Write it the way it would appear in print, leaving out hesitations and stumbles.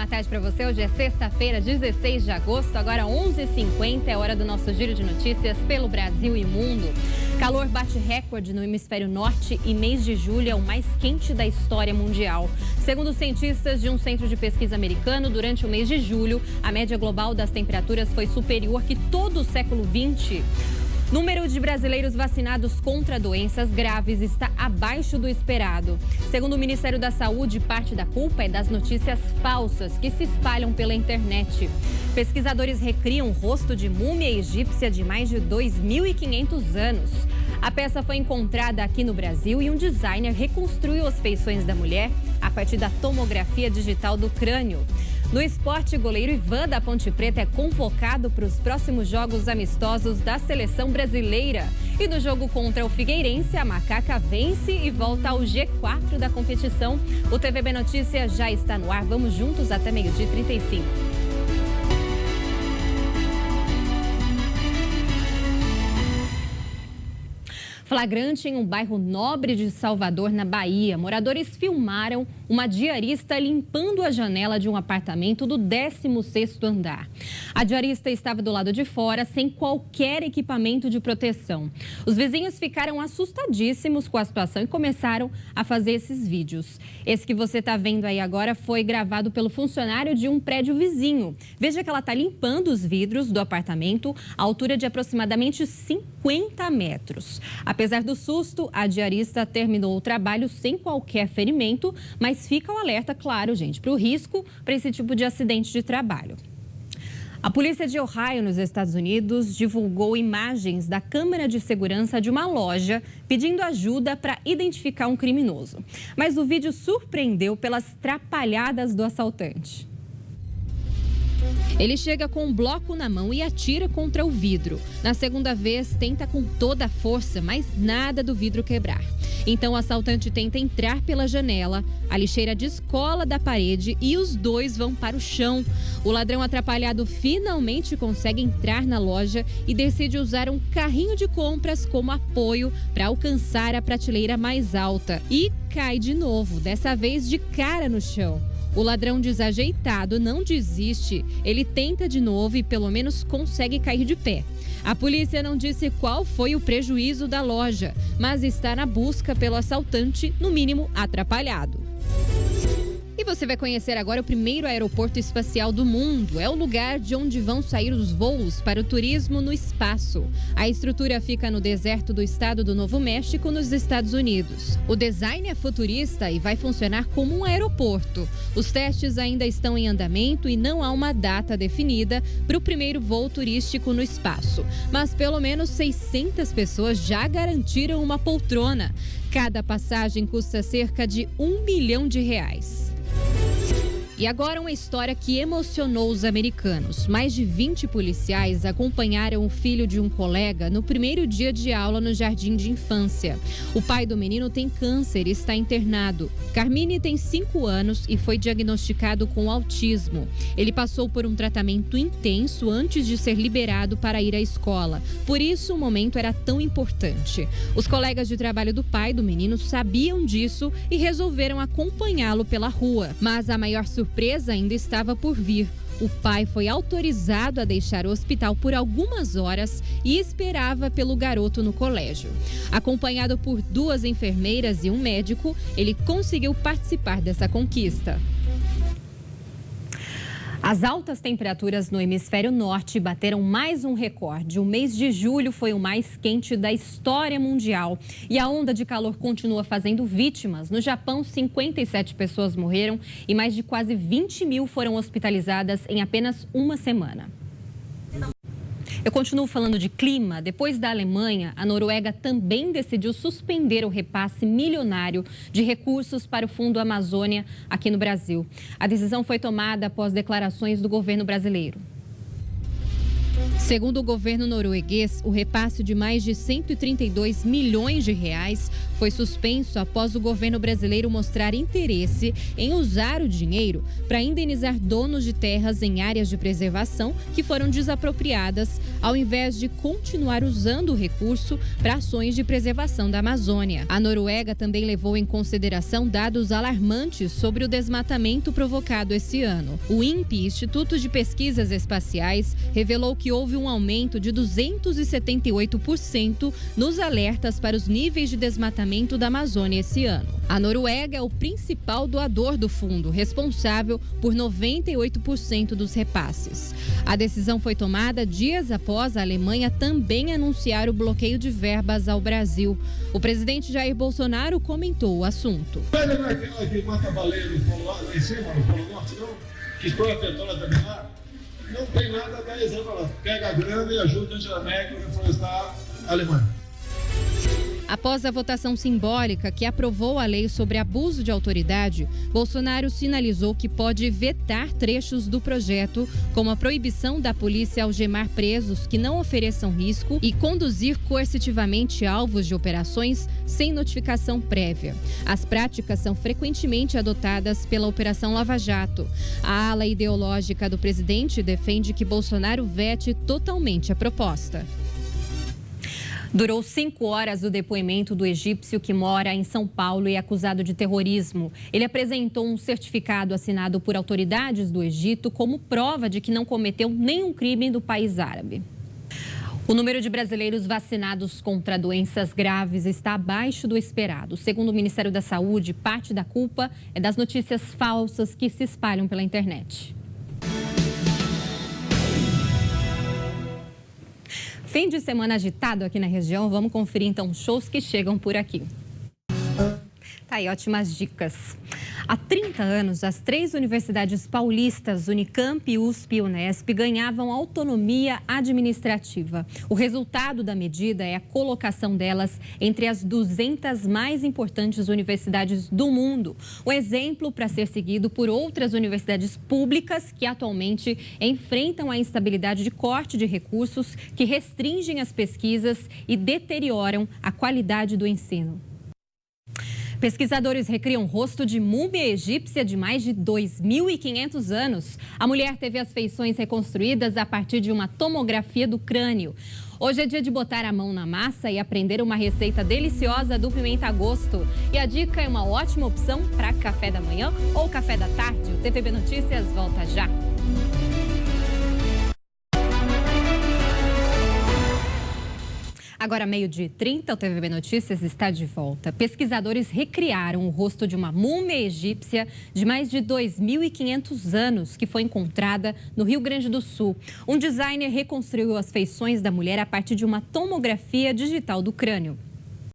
ótima tarde para você. Hoje é sexta-feira, 16 de agosto, agora 11h50, é hora do nosso giro de notícias pelo Brasil e mundo. Calor bate recorde no hemisfério norte e mês de julho é o mais quente da história mundial. Segundo cientistas de um centro de pesquisa americano, durante o mês de julho, a média global das temperaturas foi superior que todo o século XX. Número de brasileiros vacinados contra doenças graves está abaixo do esperado. Segundo o Ministério da Saúde, parte da culpa é das notícias falsas que se espalham pela internet. Pesquisadores recriam o rosto de múmia egípcia de mais de 2.500 anos. A peça foi encontrada aqui no Brasil e um designer reconstruiu as feições da mulher a partir da tomografia digital do crânio. No esporte, o goleiro Ivan da Ponte Preta é convocado para os próximos jogos amistosos da seleção brasileira. E no jogo contra o Figueirense, a Macaca vence e volta ao G4 da competição. O TVB Notícias já está no ar. Vamos juntos até 12h35. Flagrante em um bairro nobre de Salvador, na Bahia. Moradores filmaram uma diarista limpando a janela de um apartamento do 16º andar. A diarista estava do lado de fora, sem qualquer equipamento de proteção. Os vizinhos ficaram assustadíssimos com a situação e começaram a fazer esses vídeos. Esse que você está vendo aí agora foi gravado pelo funcionário de um prédio vizinho. Veja que ela está limpando os vidros do apartamento à altura de aproximadamente 50 metros. Apesar do susto, a diarista terminou o trabalho sem qualquer ferimento, mas fica o alerta, claro, gente, para o risco para esse tipo de acidente de trabalho. A polícia de Ohio, nos Estados Unidos, divulgou imagens da câmera de segurança de uma loja pedindo ajuda para identificar um criminoso. Mas o vídeo surpreendeu pelas trapalhadas do assaltante. Ele chega com um bloco na mão e atira contra o vidro. Na segunda vez, tenta com toda a força, mas nada do vidro quebrar. Então, o assaltante tenta entrar pela janela, a lixeira descola da parede e os dois vão para o chão. O ladrão atrapalhado finalmente consegue entrar na loja e decide usar um carrinho de compras como apoio para alcançar a prateleira mais alta. E cai de novo, dessa vez de cara no chão. O ladrão desajeitado não desiste, ele tenta de novo e pelo menos consegue cair de pé. A polícia não disse qual foi o prejuízo da loja, mas está na busca pelo assaltante, no mínimo atrapalhado. E você vai conhecer agora o primeiro aeroporto espacial do mundo. É o lugar de onde vão sair os voos para o turismo no espaço. A estrutura fica no deserto do estado do Novo México, nos Estados Unidos. O design é futurista e vai funcionar como um aeroporto. Os testes ainda estão em andamento e não há uma data definida para o primeiro voo turístico no espaço. Mas pelo menos 600 pessoas já garantiram uma poltrona. Cada passagem custa cerca de R$1 milhão. E agora uma história que emocionou os americanos. Mais de 20 policiais acompanharam o filho de um colega no primeiro dia de aula no jardim de infância. O pai do menino tem câncer e está internado. Carmine tem 5 anos e foi diagnosticado com autismo. Ele passou por um tratamento intenso antes de ser liberado para ir à escola. Por isso, o momento era tão importante. Os colegas de trabalho do pai do menino sabiam disso e resolveram acompanhá-lo pela rua. Mas a maior surpresa ainda estava por vir. O pai foi autorizado a deixar o hospital por algumas horas e esperava pelo garoto no colégio. Acompanhado por 2 enfermeiras e um médico, ele conseguiu participar dessa conquista. As altas temperaturas no hemisfério norte bateram mais um recorde. O mês de julho foi o mais quente da história mundial. E a onda de calor continua fazendo vítimas. No Japão, 57 pessoas morreram e mais de quase 20 mil foram hospitalizadas em apenas uma semana. Eu continuo falando de clima. Depois da Alemanha, a Noruega também decidiu suspender o repasse milionário de recursos para o Fundo Amazônia aqui no Brasil. A decisão foi tomada após declarações do governo brasileiro. Segundo o governo norueguês, o repasse de mais de 132 milhões de reais foi suspenso após o governo brasileiro mostrar interesse em usar o dinheiro para indenizar donos de terras em áreas de preservação que foram desapropriadas, ao invés de continuar usando o recurso para ações de preservação da Amazônia. A Noruega também levou em consideração dados alarmantes sobre o desmatamento provocado esse ano. O INPE, Instituto de Pesquisas Espaciais, revelou que houve um aumento de 278% nos alertas para os níveis de desmatamento da Amazônia esse ano. A Noruega é o principal doador do fundo, responsável por 98% dos repasses. A decisão foi tomada dias após a Alemanha também anunciar o bloqueio de verbas ao Brasil. O presidente Jair Bolsonaro comentou o assunto. Não é aquela que mata baleia no Polo lá em cima, no Polo Norte, não? Que explora petróleo também lá? Não tem nada a 10 anos lá. Pega a grana e ajuda a Angela Merkel a reflorestar a Alemanha. Após a votação simbólica que aprovou a lei sobre abuso de autoridade, Bolsonaro sinalizou que pode vetar trechos do projeto, como a proibição da polícia algemar presos que não ofereçam risco e conduzir coercitivamente alvos de operações sem notificação prévia. As práticas são frequentemente adotadas pela Operação Lava Jato. A ala ideológica do presidente defende que Bolsonaro vete totalmente a proposta. Durou 5 horas o depoimento do egípcio que mora em São Paulo e é acusado de terrorismo. Ele apresentou um certificado assinado por autoridades do Egito como prova de que não cometeu nenhum crime do país árabe. O número de brasileiros vacinados contra doenças graves está abaixo do esperado. Segundo o Ministério da Saúde, parte da culpa é das notícias falsas que se espalham pela internet. Fim de semana agitado aqui na região. Vamos conferir então shows que chegam por aqui. Tá aí, ótimas dicas. Há 30 anos, as 3 universidades paulistas, Unicamp, USP e Unesp, ganhavam autonomia administrativa. O resultado da medida é a colocação delas entre as 200 mais importantes universidades do mundo. Um exemplo para ser seguido por outras universidades públicas que atualmente enfrentam a instabilidade de corte de recursos que restringem as pesquisas e deterioram a qualidade do ensino. Pesquisadores recriam o rosto de múmia egípcia de mais de 2.500 anos. A mulher teve as feições reconstruídas a partir de uma tomografia do crânio. Hoje é dia de botar a mão na massa e aprender uma receita deliciosa do pimenta a gosto. E a dica é uma ótima opção para café da manhã ou café da tarde. O TVB Notícias volta já. Agora, 12h30, o TVB Notícias está de volta. Pesquisadores recriaram o rosto de uma múmia egípcia de mais de 2.500 anos, que foi encontrada no Rio Grande do Sul. Um designer reconstruiu as feições da mulher a partir de uma tomografia digital do crânio.